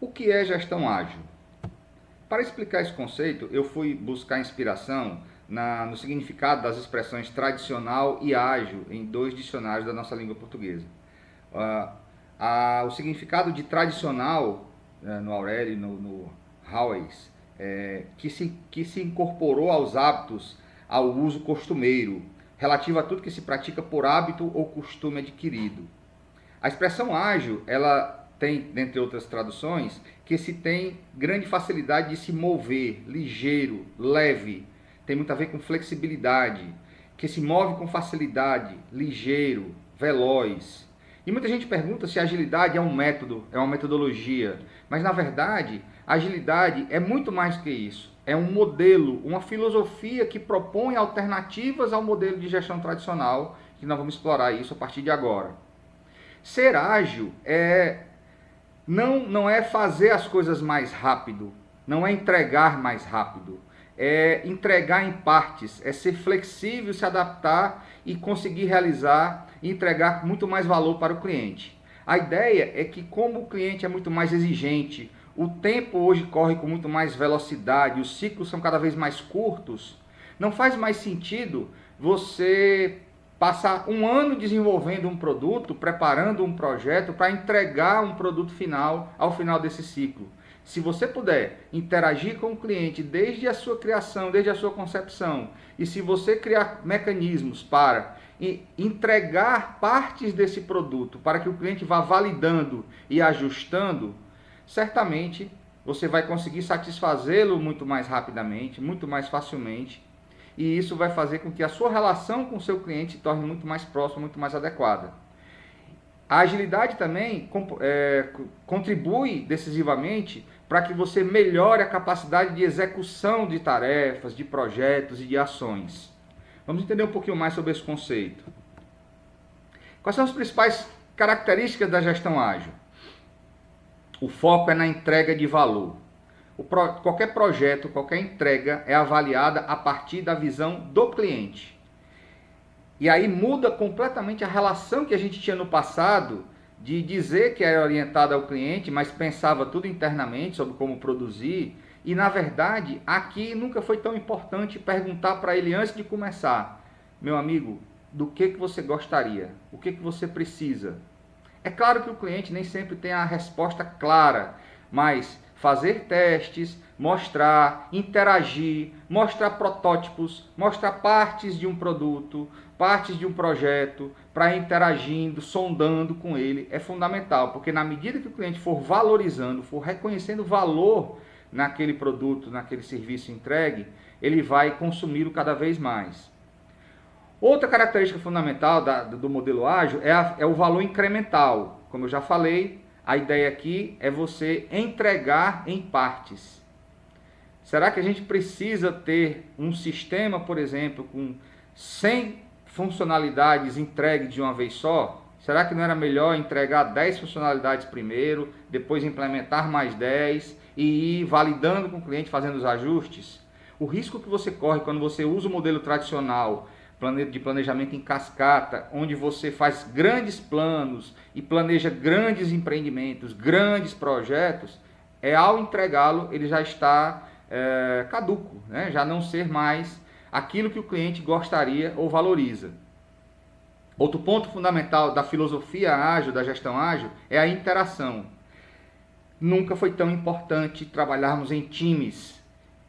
O que é gestão ágil? Para explicar esse conceito, eu fui buscar inspiração no significado das expressões tradicional e ágil em 2 dicionários da nossa língua portuguesa. O significado de tradicional, no Aurélio, no Howes, que se incorporou aos hábitos, ao uso costumeiro, relativo a tudo que se pratica por hábito ou costume adquirido. A expressão ágil, ela tem, dentre outras traduções, que se tem grande facilidade de se mover, ligeiro, leve, tem muito a ver com flexibilidade, que se move com facilidade, ligeiro, veloz. E muita gente pergunta se a agilidade é um método, é uma metodologia, mas na verdade a agilidade é muito mais que isso. É um modelo, uma filosofia que propõe alternativas ao modelo de gestão tradicional, que nós vamos explorar isso a partir de agora. Ser ágil não é fazer as coisas mais rápido, não é entregar mais rápido, é entregar em partes, é ser flexível, se adaptar e conseguir realizar e entregar muito mais valor para o cliente. A ideia é que, como o cliente é muito mais exigente, o tempo hoje corre com muito mais velocidade, os ciclos são cada vez mais curtos, não faz mais sentido você passar um ano desenvolvendo um produto, preparando um projeto para entregar um produto final ao final desse ciclo. Se você puder interagir com o cliente desde a sua criação, desde a sua concepção, e se você criar mecanismos para entregar partes desse produto para que o cliente vá validando e ajustando, certamente você vai conseguir satisfazê-lo muito mais rapidamente, muito mais facilmente, e isso vai fazer com que a sua relação com o seu cliente se torne muito mais próxima, muito mais adequada. A agilidade também contribui decisivamente para que você melhore a capacidade de execução de tarefas, de projetos e de ações. Vamos entender um pouquinho mais sobre esse conceito. Quais são as principais características da gestão ágil? O foco é na entrega de valor. Qualquer projeto, qualquer entrega é avaliada a partir da visão do cliente. E aí muda completamente a relação que a gente tinha no passado de dizer que era orientada ao cliente, mas pensava tudo internamente sobre como produzir. E na verdade, aqui nunca foi tão importante perguntar para ele antes de começar: meu amigo, do que você gostaria? O que você precisa? É claro que o cliente nem sempre tem a resposta clara, mas fazer testes, mostrar, interagir, mostrar protótipos, mostrar partes de um produto, partes de um projeto, para interagindo, sondando com ele, é fundamental, porque na medida que o cliente for valorizando, for reconhecendo valor naquele produto, naquele serviço entregue, ele vai consumi-lo cada vez mais. Outra característica fundamental do modelo ágil é o valor incremental. Como eu já falei, a ideia aqui é você entregar em partes. Será que a gente precisa ter um sistema, por exemplo, com 100 funcionalidades entregues de uma vez só? Será que não era melhor entregar 10 funcionalidades primeiro, depois implementar mais 10 e ir validando com o cliente, fazendo os ajustes? O risco que você corre quando você usa o modelo tradicional de planejamento em cascata, onde você faz grandes planos e planeja grandes empreendimentos, grandes projetos, ao entregá-lo ele já está caduco, né? Já não ser mais aquilo que o cliente gostaria ou valoriza. Outro ponto fundamental da filosofia ágil, da gestão ágil, é a interação. Nunca foi tão importante trabalharmos em times,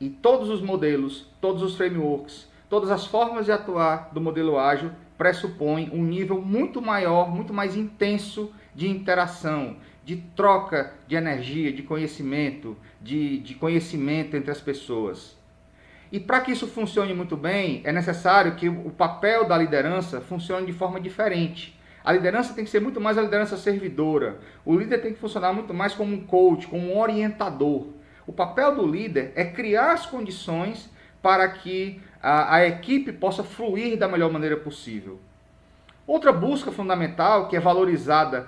e todos os modelos, todos os frameworks, todas as formas de atuar do modelo ágil pressupõem um nível muito maior, muito mais intenso de interação, de troca de energia, de conhecimento entre as pessoas. E para que isso funcione muito bem, é necessário que o papel da liderança funcione de forma diferente. A liderança tem que ser muito mais a liderança servidora. O líder tem que funcionar muito mais como um coach, como um orientador. O papel do líder é criar as condições para que a equipe possa fluir da melhor maneira possível. Outra busca fundamental, que é valorizada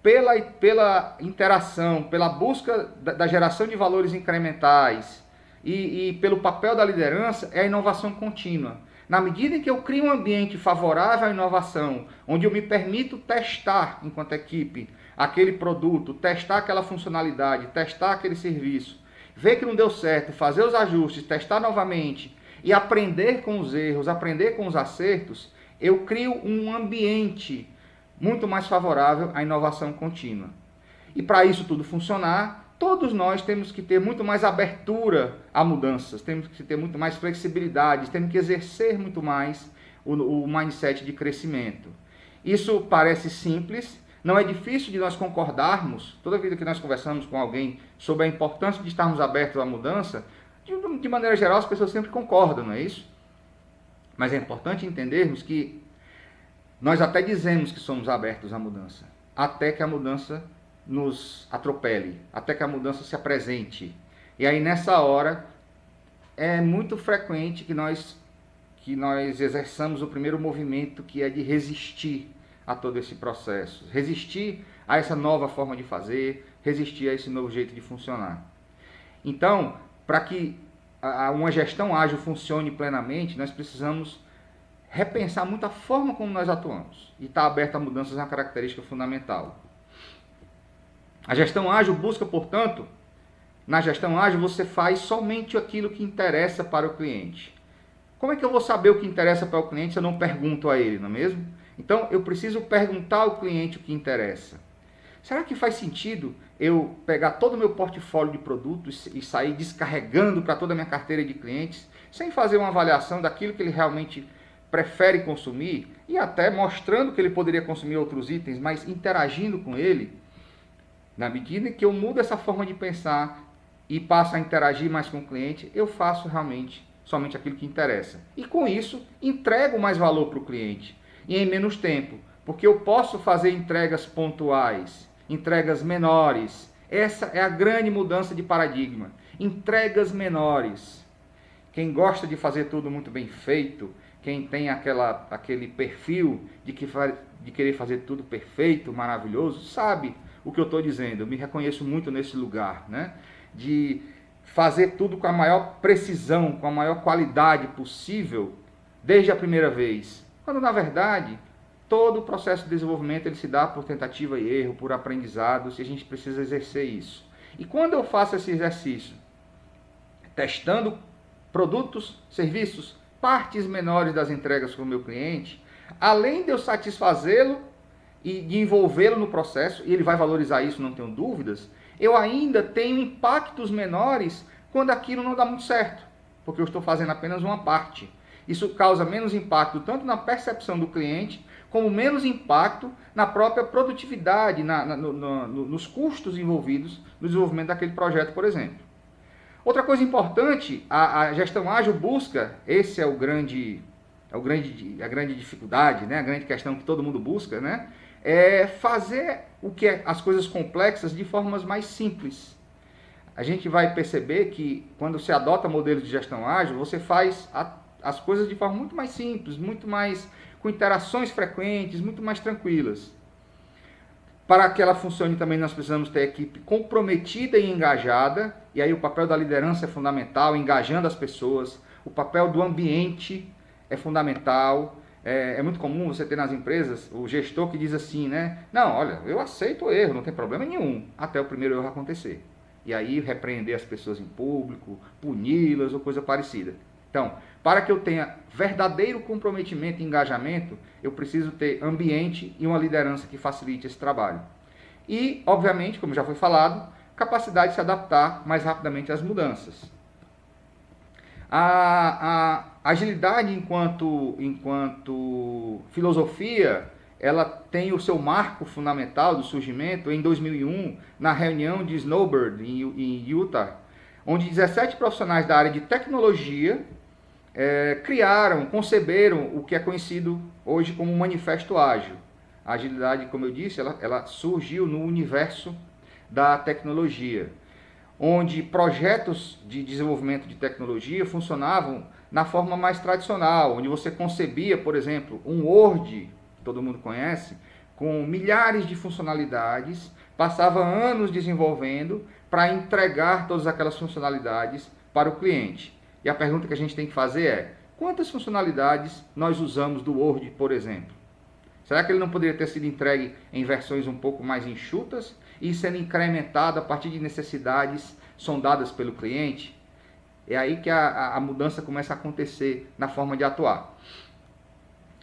pela interação, pela busca da geração de valores incrementais e pelo papel da liderança, é a inovação contínua. Na medida em que eu crio um ambiente favorável à inovação, onde eu me permito testar enquanto equipe aquele produto, testar aquela funcionalidade, testar aquele serviço, ver que não deu certo, fazer os ajustes, testar novamente e aprender com os erros, aprender com os acertos, eu crio um ambiente muito mais favorável à inovação contínua. E para isso tudo funcionar, todos nós temos que ter muito mais abertura a mudanças, temos que ter muito mais flexibilidade, temos que exercer muito mais o mindset de crescimento. Isso parece simples, não é difícil de nós concordarmos, toda vida que nós conversamos com alguém sobre a importância de estarmos abertos à mudança, de maneira geral as pessoas sempre concordam, não é isso? Mas é importante entendermos que nós até dizemos que somos abertos à mudança, até que a mudança nos atropele, até que a mudança se apresente. E aí nessa hora é muito frequente que nós exerçamos o primeiro movimento, que é de resistir a todo esse processo, resistir a essa nova forma de fazer, resistir a esse novo jeito de funcionar. Então, para que uma gestão ágil funcione plenamente, nós precisamos repensar muito a forma como nós atuamos. E estar aberto a mudanças é uma característica fundamental. A gestão ágil busca, portanto, na gestão ágil você faz somente aquilo que interessa para o cliente. Como é que eu vou saber o que interessa para o cliente se eu não pergunto a ele, não é mesmo? Então, eu preciso perguntar ao cliente o que interessa. Será que faz sentido eu pegar todo o meu portfólio de produtos e sair descarregando para toda a minha carteira de clientes, sem fazer uma avaliação daquilo que ele realmente prefere consumir, e até mostrando que ele poderia consumir outros itens, mas interagindo com ele? Na medida em que eu mudo essa forma de pensar e passo a interagir mais com o cliente, eu faço realmente somente aquilo que interessa. E com isso, entrego mais valor para o cliente e em menos tempo, porque eu posso fazer entregas pontuais, entregas menores. Essa é a grande mudança de paradigma. Entregas menores. Quem gosta de fazer tudo muito bem feito, quem tem aquele perfil de querer fazer tudo perfeito, maravilhoso, sabe o que eu estou dizendo. Eu me reconheço muito nesse lugar, né? De fazer tudo com a maior precisão, com a maior qualidade possível, desde a primeira vez. Quando, na verdade, todo o processo de desenvolvimento ele se dá por tentativa e erro, por aprendizados, e a gente precisa exercer isso. E quando eu faço esse exercício, testando produtos, serviços, partes menores das entregas com o meu cliente, além de eu satisfazê-lo e de envolvê-lo no processo, e ele vai valorizar isso, não tenho dúvidas, eu ainda tenho impactos menores quando aquilo não dá muito certo, porque eu estou fazendo apenas uma parte. Isso causa menos impacto tanto na percepção do cliente, como menos impacto na própria produtividade, nos custos envolvidos no desenvolvimento daquele projeto, por exemplo. Outra coisa importante, a gestão ágil busca, esse é a grande dificuldade, né? A grande questão que todo mundo busca, né? É fazer as coisas complexas de formas mais simples. A gente vai perceber que quando se adota modelos de gestão ágil, você faz as coisas de forma muito mais simples, muito mais com interações frequentes, muito mais tranquilas. Para que ela funcione também nós precisamos ter a equipe comprometida e engajada, e aí o papel da liderança é fundamental, engajando as pessoas, o papel do ambiente é fundamental. É muito comum você ter nas empresas o gestor que diz assim, né? Não, olha, eu aceito o erro, não tem problema nenhum, até o primeiro erro acontecer. E aí repreender as pessoas em público, puni-las ou coisa parecida. Então, para que eu tenha verdadeiro comprometimento e engajamento, eu preciso ter ambiente e uma liderança que facilite esse trabalho. E, obviamente, como já foi falado, capacidade de se adaptar mais rapidamente às mudanças. A agilidade enquanto filosofia, ela tem o seu marco fundamental do surgimento em 2001, na reunião de Snowbird, em Utah, onde 17 profissionais da área de tecnologia conceberam o que é conhecido hoje como Manifesto Ágil. A agilidade, como eu disse, ela surgiu no universo da tecnologia, onde projetos de desenvolvimento de tecnologia funcionavam na forma mais tradicional, onde você concebia, por exemplo, um Word, que todo mundo conhece, com milhares de funcionalidades, passava anos desenvolvendo para entregar todas aquelas funcionalidades para o cliente. E a pergunta que a gente tem que fazer é: quantas funcionalidades nós usamos do Word, por exemplo? Será que ele não poderia ter sido entregue em versões um pouco mais enxutas e sendo incrementado a partir de necessidades sondadas pelo cliente? É aí que a mudança começa a acontecer na forma de atuar.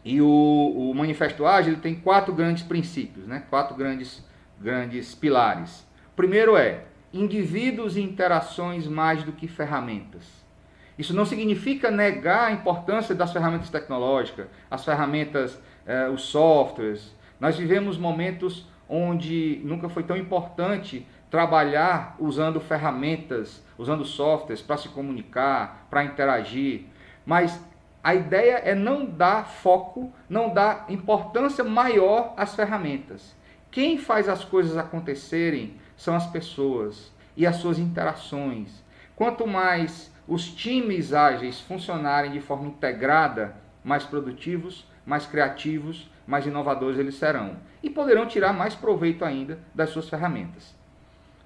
E o Manifesto Ágil ele tem 4 grandes princípios, né? 4 grandes pilares. O primeiro é indivíduos e interações mais do que ferramentas. Isso não significa negar a importância das ferramentas tecnológicas, as ferramentas, os softwares. Nós vivemos momentos onde nunca foi tão importante trabalhar usando ferramentas, usando softwares para se comunicar, para interagir. Mas a ideia é não dar foco, não dar importância maior às ferramentas. Quem faz as coisas acontecerem são as pessoas e as suas interações. Quanto mais os times ágeis funcionarem de forma integrada, mais produtivos, mais criativos, mais inovadores eles serão. E poderão tirar mais proveito ainda das suas ferramentas.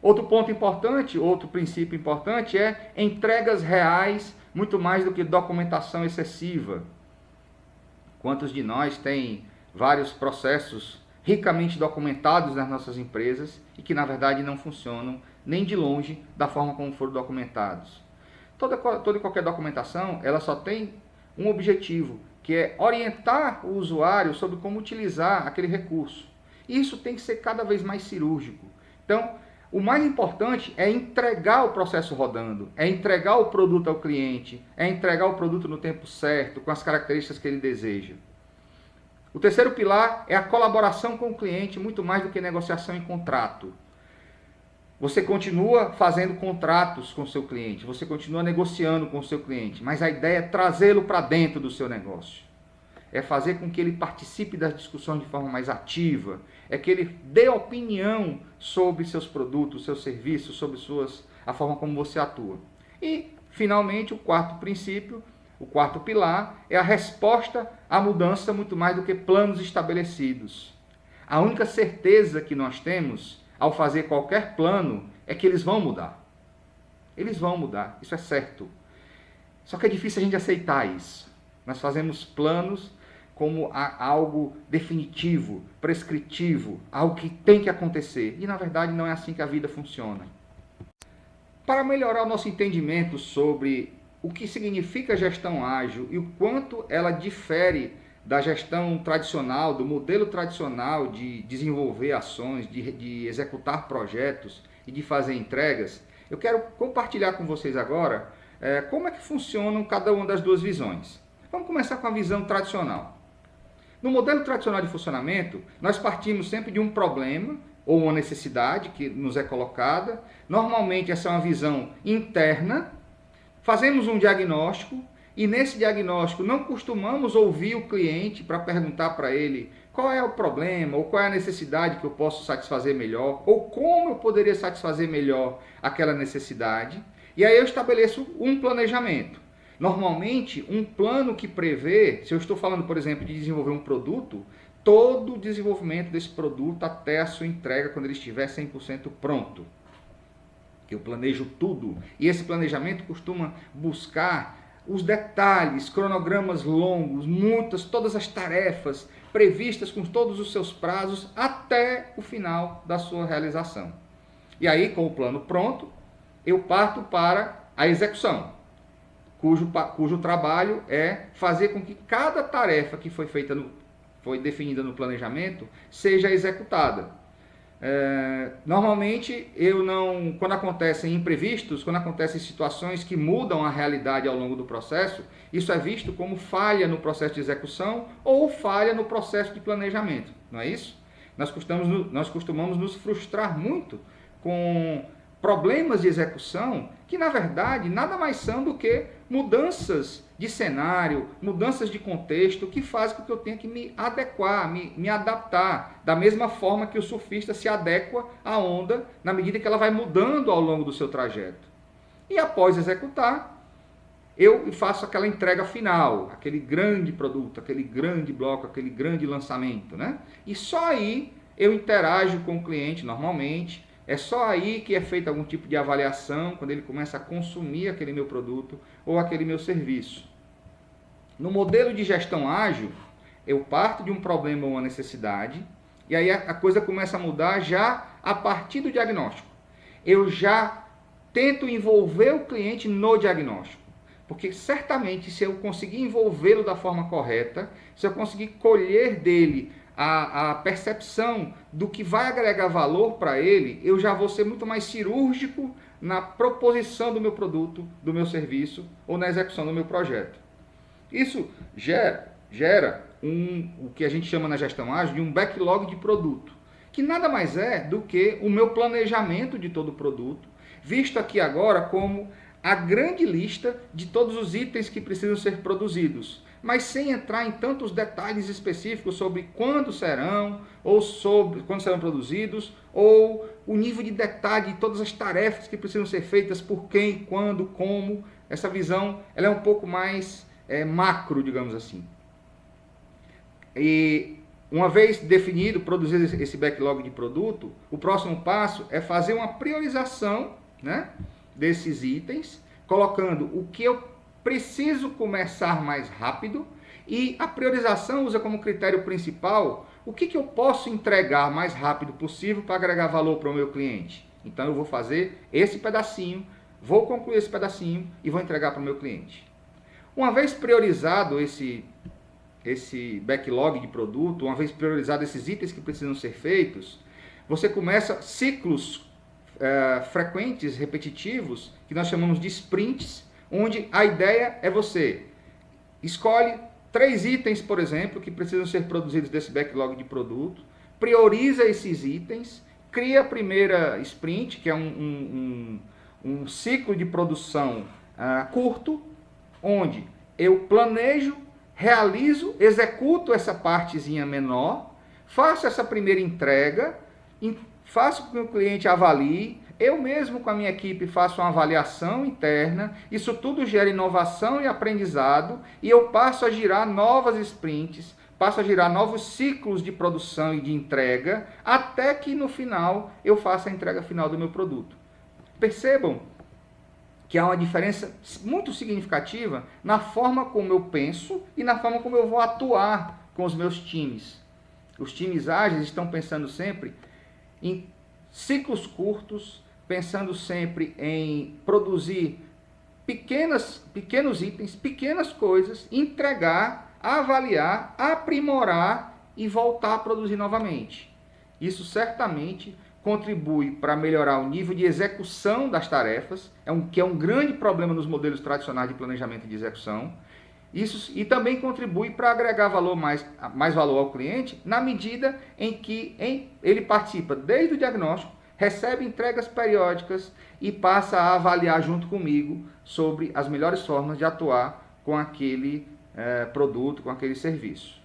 Outro ponto importante, outro princípio importante é entregas reais, muito mais do que documentação excessiva. Quantos de nós tem vários processos ricamente documentados nas nossas empresas e que na verdade não funcionam nem de longe da forma como foram documentados? Toda e qualquer documentação, ela só tem um objetivo, que é orientar o usuário sobre como utilizar aquele recurso. E isso tem que ser cada vez mais cirúrgico. Então, o mais importante é entregar o processo rodando, é entregar o produto ao cliente, é entregar o produto no tempo certo, com as características que ele deseja. O terceiro pilar é a colaboração com o cliente, muito mais do que negociação em contrato. Você continua fazendo contratos com o seu cliente, você continua negociando com o seu cliente, mas a ideia é trazê-lo para dentro do seu negócio. É fazer com que ele participe das discussões de forma mais ativa, é que ele dê opinião sobre seus produtos, seus serviços, sobre a forma como você atua. E, finalmente, o quarto princípio, o quarto pilar, é a resposta à mudança muito mais do que planos estabelecidos. A única certeza que nós temos ao fazer qualquer plano é que eles vão mudar. Eles vão mudar, isso é certo. Só que é difícil a gente aceitar isso. Nós fazemos planos como algo definitivo, prescritivo, algo que tem que acontecer. E na verdade não é assim que a vida funciona. Para melhorar o nosso entendimento sobre o que significa gestão ágil e o quanto ela difere da gestão tradicional, do modelo tradicional de desenvolver ações, de executar projetos e de fazer entregas, eu quero compartilhar com vocês agora como é que funcionam cada uma das duas visões. Vamos começar com a visão tradicional. No modelo tradicional de funcionamento, nós partimos sempre de um problema ou uma necessidade que nos é colocada. Normalmente essa é uma visão interna. Fazemos um diagnóstico e nesse diagnóstico não costumamos ouvir o cliente para perguntar para ele qual é o problema ou qual é a necessidade que eu posso satisfazer melhor ou como eu poderia satisfazer melhor aquela necessidade. E aí eu estabeleço um planejamento. Normalmente, um plano que prevê, se eu estou falando, por exemplo, de desenvolver um produto, todo o desenvolvimento desse produto até a sua entrega, quando ele estiver 100% pronto. Eu planejo tudo. E esse planejamento costuma buscar os detalhes, cronogramas longos, todas as tarefas previstas com todos os seus prazos até o final da sua realização. E aí, com o plano pronto, eu parto para a execução. Cujo trabalho é fazer com que cada tarefa que foi definida no planejamento seja executada. Normalmente, quando acontecem imprevistos, quando acontecem situações que mudam a realidade ao longo do processo, isso é visto como falha no processo de execução ou falha no processo de planejamento, não é isso? Nós costumamos nos frustrar muito com problemas de execução que, na verdade, nada mais são do que mudanças de cenário, mudanças de contexto que fazem com que eu tenha que me adequar, me adaptar, da mesma forma que o surfista se adequa à onda na medida que ela vai mudando ao longo do seu trajeto. E após executar, eu faço aquela entrega final, aquele grande produto, aquele grande bloco, aquele grande lançamento, né? E só aí eu interajo com o cliente normalmente. É só aí que é feita algum tipo de avaliação, quando ele começa a consumir aquele meu produto ou aquele meu serviço. No modelo de gestão ágil, Eu parto de um problema ou uma necessidade, e aí a coisa começa a mudar já a partir do diagnóstico. Eu já tento envolver o cliente no diagnóstico. Porque certamente se eu conseguir envolvê-lo da forma correta, se eu conseguir colher dele a percepção do que vai agregar valor para ele, eu já vou ser muito mais cirúrgico na proposição do meu produto, do meu serviço ou na execução do meu projeto. Isso gera o que a gente chama na gestão ágil de um backlog de produto, que nada mais é do que o meu planejamento de todo o produto, visto aqui agora como a grande lista de todos os itens que precisam ser produzidos, mas sem entrar em tantos detalhes específicos sobre quando serão, ou sobre quando serão produzidos, ou o nível de detalhe de todas as tarefas que precisam ser feitas, por quem, quando, como. Essa visão ela é um pouco mais macro, digamos assim. E uma vez definido, produzido esse backlog de produto, o próximo passo é fazer uma priorização, né, desses itens, colocando o que eu preciso começar mais rápido, e a priorização usa como critério principal o que eu posso entregar mais rápido possível para agregar valor para o meu cliente. Então eu vou fazer esse pedacinho, vou concluir esse pedacinho e vou entregar para o meu cliente. Uma vez priorizado esse backlog de produto, uma vez priorizado esses itens que precisam ser feitos, você começa ciclos frequentes, repetitivos, que nós chamamos de sprints, onde a ideia é você escolhe 3 itens, por exemplo, que precisam ser produzidos desse backlog de produto, prioriza esses itens, cria a primeira sprint, que é um ciclo de produção curto, onde eu planejo, realizo, executo essa partezinha menor, faço essa primeira entrega, faço com que o cliente avalie, eu mesmo com a minha equipe faço uma avaliação interna, isso tudo gera inovação e aprendizado, e eu passo a girar novas sprints, passo a girar novos ciclos de produção e de entrega, até que no final eu faça a entrega final do meu produto. Percebam que há uma diferença muito significativa na forma como eu penso e na forma como eu vou atuar com os meus times. Os times ágeis estão pensando sempre em ciclos curtos, pensando sempre em produzir pequenos itens, pequenas coisas, entregar, avaliar, aprimorar e voltar a produzir novamente. Isso certamente contribui para melhorar o nível de execução das tarefas, que é um grande problema nos modelos tradicionais de planejamento e de execução. Isso, e também contribui para agregar mais valor ao cliente, na medida em que ele participa desde o diagnóstico, recebe entregas periódicas e passa a avaliar junto comigo sobre as melhores formas de atuar com aquele produto, com aquele serviço.